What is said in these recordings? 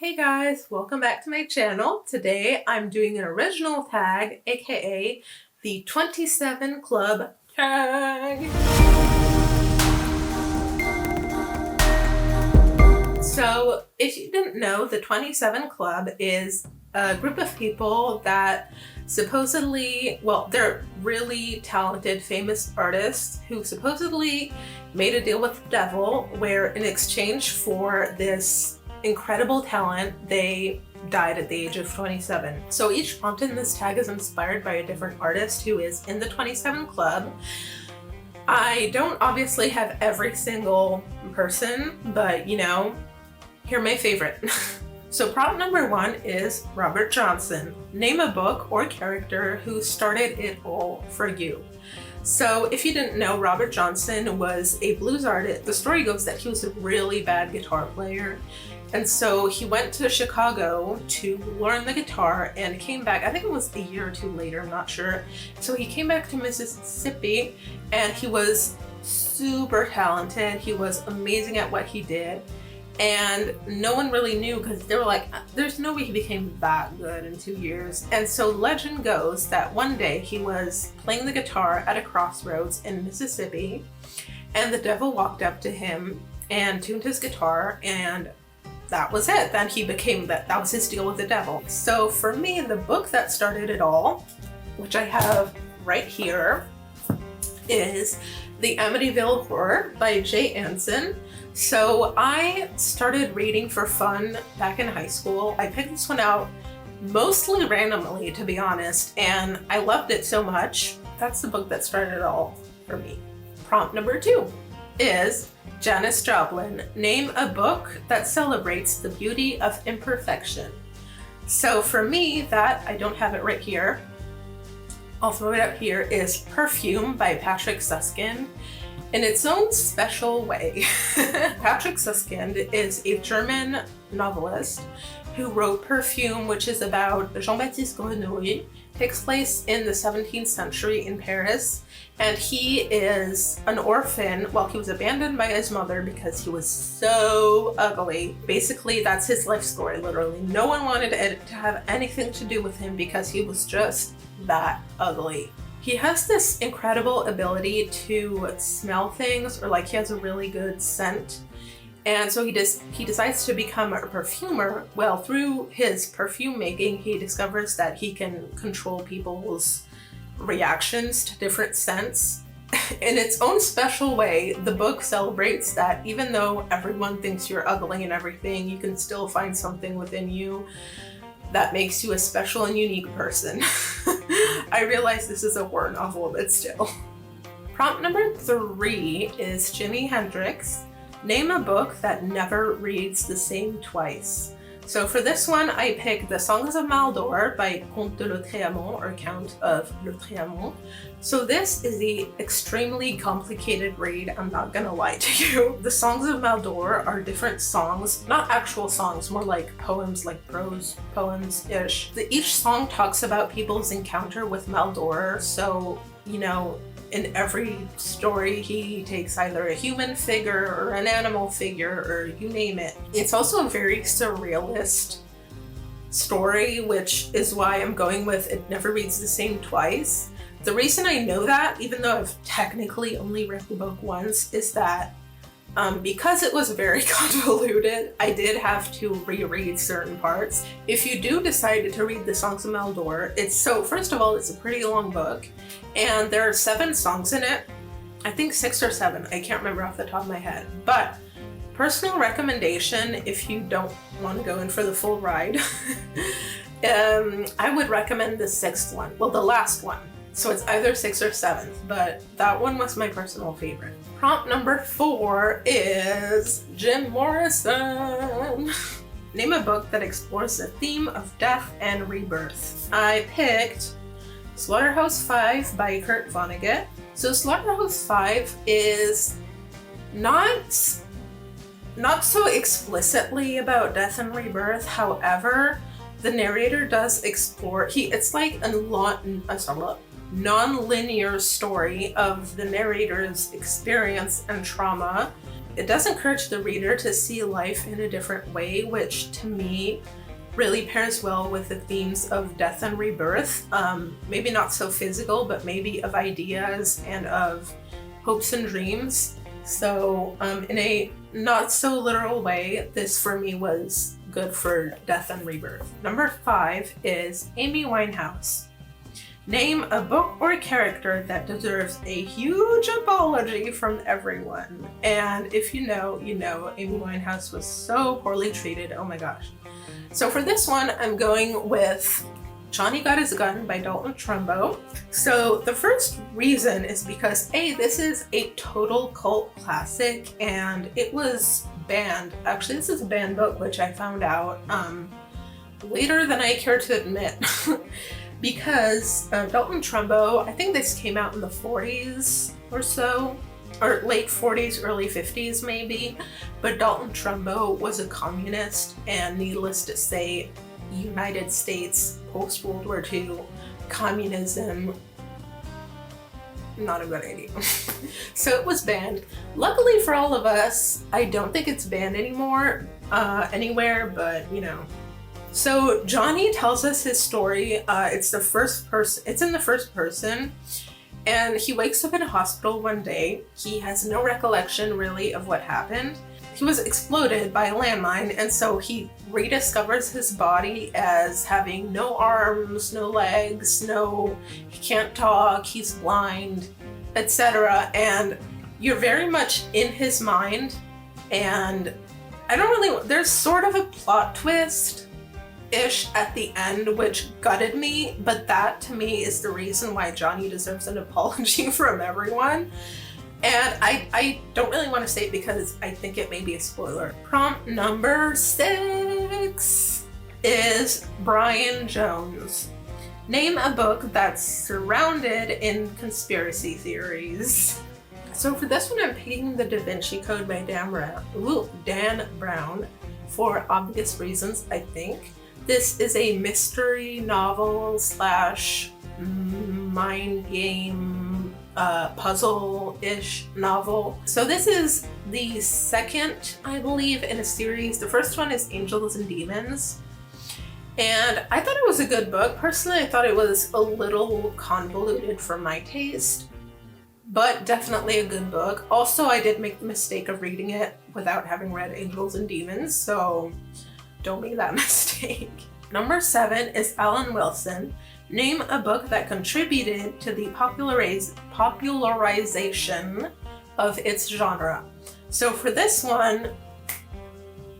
Hey guys, welcome back to my channel. Today I'm doing an original tag, aka the 27 Club tag. So if you didn't know, the 27 Club is a group of people that supposedly, well, they're really talented, famous artists who supposedly made a deal with the devil where in exchange for this incredible talent, they died at the age of 27. So each font in this tag is inspired by a different artist who is in the 27 Club. I don't obviously have every single person, but you know, here are my favorite. So prompt number 1 is Robert Johnson. Name a book or character who started it all for you. So if you didn't know, Robert Johnson was a blues artist. The story goes that he was a really bad guitar player. And so he went to Chicago to learn the guitar and came back, I think it was a year or two later, I'm not sure. So he came back to Mississippi and he was super talented. He was amazing at what he did. And no one really knew because they were like, there's no way he became that good in 2 years. And so legend goes that one day he was playing the guitar at a crossroads in Mississippi and the devil walked up to him and tuned his guitar, and that was it. Then he became that was his deal with the devil. So for me, the book that started it all, which I have right here, is The Amityville Horror by Jay Anson. So I started reading for fun back in high school. I picked this one out mostly randomly, to be honest, and I loved it so much. That's the book that started it all for me. Prompt number 2 is Janis Joplin. Name a book that celebrates the beauty of imperfection. So for me, that, I don't have it right here, I'll throw it up here, is Perfume by Patrick Suskind. In its own special way, Patrick Suskind is a German novelist who wrote Perfume, which is about Jean-Baptiste Grenouille. Takes place in the 17th century in Paris, and he is an orphan. Well, he was abandoned by his mother because he was so ugly. Basically, that's his life story, literally. No one wanted to have anything to do with him because he was just that ugly. He has this incredible ability to smell things, or like he has a really good scent. And so he decides to become a perfumer. Well, through his perfume making, he discovers that he can control people's reactions to different scents. In its own special way, the book celebrates that even though everyone thinks you're ugly and everything, you can still find something within you that makes you a special and unique person. I realize this is a horror novel, but still. Prompt number 3 is Jimi Hendrix. Name a book that never reads the same twice. So for this one, I picked The Songs of Maldor by Comte de Lautréamont, or Count of Lautréamont. So this is the extremely complicated read, I'm not gonna lie to you. The Songs of Maldor are different songs, not actual songs, more like poems, like prose poems-ish. Each song talks about people's encounter with Maldor, so, you know, in every story, he takes either a human figure or an animal figure, or you name it. It's also a very surrealist story, which is why I'm going with it never reads the same twice. The reason I know that, even though I've technically only read the book once, is that because it was very convoluted, I did have to reread certain parts. If you do decide to read The Songs of Maldor, first of all, it's a pretty long book, and there are 7 songs in it. I think 6 or 7, I can't remember off the top of my head. But personal recommendation, if you don't want to go in for the full ride, I would recommend the 6th one, well, the last one. So it's either 6th or 7th, but that one was my personal favorite. Prompt number 4 is Jim Morrison. Name a book that explores the theme of death and rebirth. I picked Slaughterhouse-Five by Kurt Vonnegut. So Slaughterhouse-Five is not so explicitly about death and rebirth. However, the narrator does explore, it's like a non-linear story of the narrator's experience and trauma it does encourage the reader to see life in a different way, which to me really pairs well with the themes of death and rebirth. Maybe not so physical, but maybe of ideas and of hopes and dreams. So in a not so literal way, this for me was good for death and rebirth. Number 5 is Amy Winehouse. Name a book or character that deserves a huge apology from everyone. And if you know, you know, Amy Winehouse was so poorly treated. Oh my gosh. So for this one, I'm going with Johnny Got His Gun by Dalton Trumbo. So the first reason is because A, this is a total cult classic and it was banned. Actually, this is a banned book, which I found out later than I care to admit. Because Dalton Trumbo, I think this came out in the 40s or so, or late 40s, early 50s maybe, but Dalton Trumbo was a communist, and needless to say, United States post-World War II, communism, not a good idea. So it was banned. Luckily for all of us, I don't think it's banned anymore anywhere, but you know. So Johnny tells us his story. It's in the first person, and he wakes up in a hospital one day. He has no recollection really of what happened. He was exploded by a landmine, and so he rediscovers his body as having no arms, no legs, he can't talk, he's blind, etc. And you're very much in his mind, and there's sort of a plot twist ish at the end, which gutted me, but that to me is the reason why Johnny deserves an apology from everyone. And I don't really want to say it because I think it may be a spoiler. Prompt number 6 is Brian Jones. Name a book that's surrounded in conspiracy theories. So for this one, I'm picking The Da Vinci Code by Dan Brown for obvious reasons, I think. This is a mystery novel / mind game puzzle-ish novel. So this is the second, I believe, in a series. The first one is Angels and Demons. And I thought it was a good book. Personally, I thought it was a little convoluted for my taste, but definitely a good book. Also, I did make the mistake of reading it without having read Angels and Demons, so don't make that mistake. Number 7 is Alan Wilson. Name a book that contributed to the popularization of its genre. So for this one,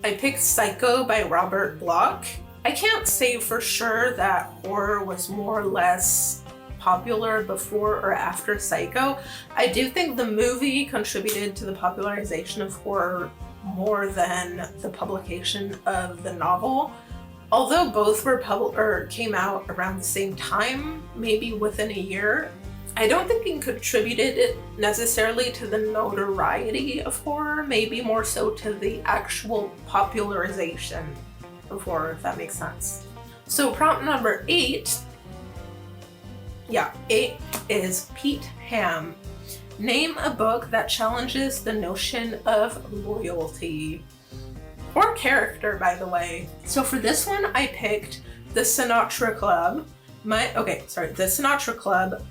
I picked Psycho by Robert Bloch. I can't say for sure that horror was more or less popular before or after Psycho. I do think the movie contributed to the popularization of horror more than the publication of the novel. Although both came out around the same time, maybe within a year, I don't think it contributed necessarily to the notoriety of horror, maybe more so to the actual popularization of horror, if that makes sense. So prompt number 8 is Pete Ham. Name a book that challenges the notion of loyalty. Or character, by the way. So for this one, I picked The Sinatra Club. The Sinatra Club, ...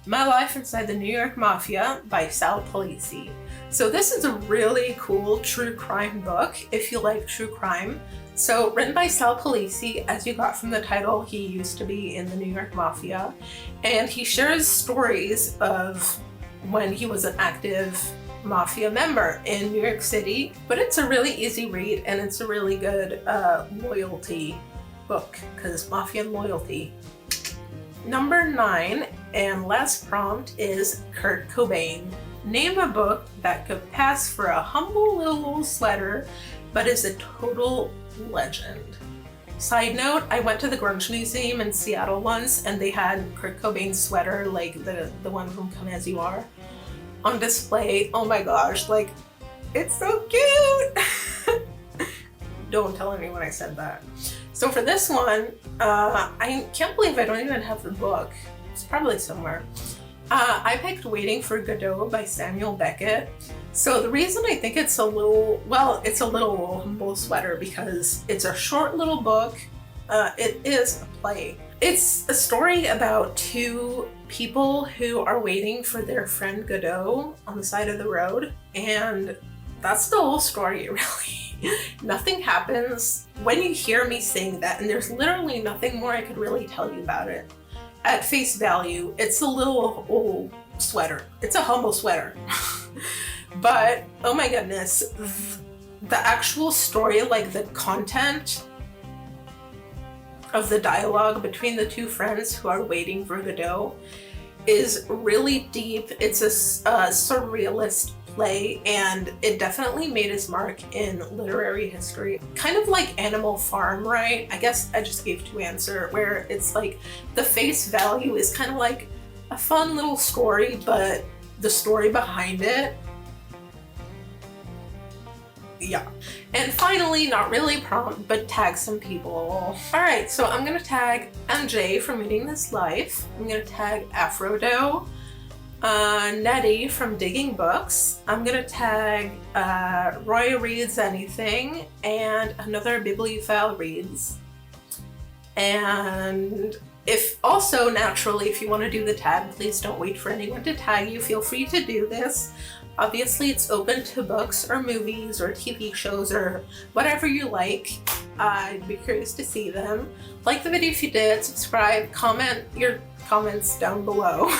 My Life Inside the New York Mafia by Sal Polisi. So this is a really cool true crime book, if you like true crime. So written by Sal Polisi, as you got from the title, he used to be in the New York Mafia. And he shares stories of when he was an active mafia member in New York City, but it's a really easy read and it's a really good loyalty book because mafia and loyalty. Number 9 and last prompt is Kurt Cobain. Name a book that could pass for a humble little sweater but is a total legend. Side note, I went to the Grunge Museum in Seattle once and they had Kurt Cobain's sweater, like the one from Come As You Are, on display. Oh my gosh, like, it's so cute! Don't tell anyone I said that. So for this one, I can't believe I don't even have the book. It's probably somewhere. I picked Waiting for Godot by Samuel Beckett. So the reason I think it's a little humble sweater because it's a short little book. It is a play. It's a story about two people who are waiting for their friend Godot on the side of the road, and that's the whole story, really. Nothing happens. When you hear me saying that, and there's literally nothing more I could really tell you about it, at face value, it's a little old sweater. It's a humble sweater. But, oh my goodness, the actual story, like the content of the dialogue between the two friends who are waiting for Godot is really deep. It's a surrealist play, and it definitely made its mark in literary history. Kind of like Animal Farm, right? I guess I just gave two answers, where it's like the face value is kind of like a fun little story, but the story behind it, yeah. And finally, not really prompt, but tag some people. Alright, so I'm gonna tag MJ from Reading This Life. I'm gonna tag Afrodo, Nettie from Digging Books. I'm gonna tag Roy Reads Anything, and another Bibliophile Reads. And if also, naturally, if you want to do the tag, please don't wait for anyone to tag you. Feel free to do this. Obviously, it's open to books or movies or TV shows or whatever you like. I'd be curious to see them. Like the video if you did, subscribe, comment your comments down below.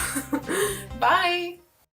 Bye!